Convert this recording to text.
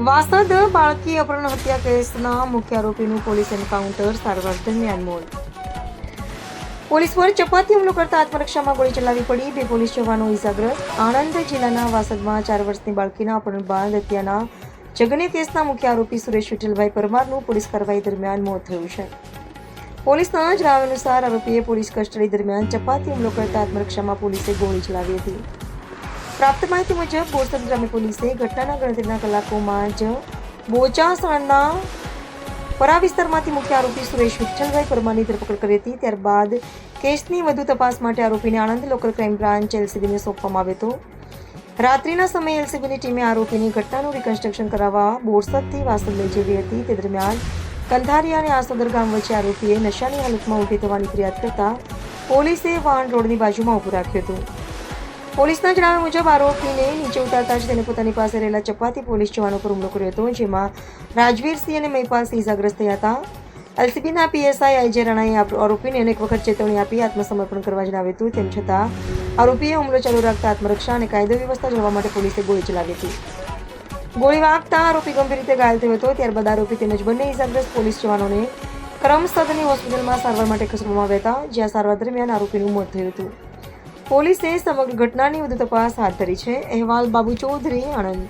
વાસદ બાળકી અપહરણ હત્યા કેસના મુખ્ય આરોપીનું પોલીસ એન્કાઉન્ટર, સારવાર દરમિયાન મોત. પોલીસ પર ચપાતી હુમલો કરતા આત્મરક્ષામાં ગોળી ચલાવી પડી, 2 પોલીસ જવાનો ઇજાગ્રસ્ત. આણંદ જિલ્લાના વાસદમાં 4 વર્ષની બાળકીના અપહરણ બાદ હત્યાના જઘન્ય કેસના મુખ્ય આરોપી સુરેશ વિઠ્ઠલભાઈ પરમારનું પોલીસ કાર્યવાહી દરમિયાન મોત થયું છે. પોલીસના જણાવ્યા અનુસાર આરોપીએ પોલીસ કસ્ટડી દરમિયાન ચપાતી હુમલો કરતા આત્મરક્ષામાં પોલીસે ગોળી ચલાવી હતી. પ્રાપ્ત માહિતી મુજબ બોરસદ ગ્રામ્ય પોલીસે ઘટનાના ગણતરીના કલાકોમાં જ બોચાસણના પરા વિસ્તારમાંથી મુખ્ય આરોપી સુરેશ વિઠ્ઠલભાઈ પરમારની ધરપકડ કરી હતી. ત્યારબાદ કેસની વધુ તપાસ માટે આરોપીને આણંદ લોકલ ક્રાઇમ બ્રાન્ચ એલસીબીને સોંપવામાં આવ્યો હતો. રાત્રિના સમયે એલસીબીની ટીમે આરોપીની ઘટનાનું રિકન્સ્ટ્રક્શન કરાવવા બોરસદથી વાસદ લઈ જવી હતી. તે દરમિયાન કંથારિયા અને આસોદર ગામ વચ્ચે આરોપીએ નશાની હાલતમાં ઊભી થવાની ફરિયાદ કરતા પોલીસે વાહન રોડની બાજુમાં ઊભું રાખ્યું હતું. પોલીસના જણાવ્યા મુજબ આરોપીને નીચે ઉતારતા જ તેને પોતાની પાસે રહેલા ચપાતી પોલીસ જવાનો પર હુમલો કર્યો હતો, જેમાં રાજવીરસિંહ અને મહિપાલસિંહ ઇજાગ્રસ્ત થયા હતા. એલસીબીના પીએસઆઈ આઈજે રાણાએ આરોપીને અનેક વખત ચેતવણી આપી આત્મસમર્પણ કરવા જણાવ્યું હતું. તેમ છતાં આરોપીએ હુમલો ચાલુ રાખતા આત્મરક્ષા અને કાયદો વ્યવસ્થા જાળવવા માટે પોલીસે ગોળી ચલાવી હતી. ગોળી વાગતા આરોપી ગંભીર રીતે ઘાયલ થયો હતો. ત્યારબાદ આરોપી તેમજ બંને ઇજાગ્રસ્ત પોલીસ જવાનોને કરમસદની હોસ્પિટલમાં સારવાર માટે ખસેડવામાં આવ્યા હતા, જ્યાં સારવાર દરમિયાન આરોપીનું મોત થયું હતું. પોલીસે સમગ્ર ઘટનાની વધુ તપાસ હાથ ધરી છે. અહેવાલ બાબુ ચૌધરી, આણંદ.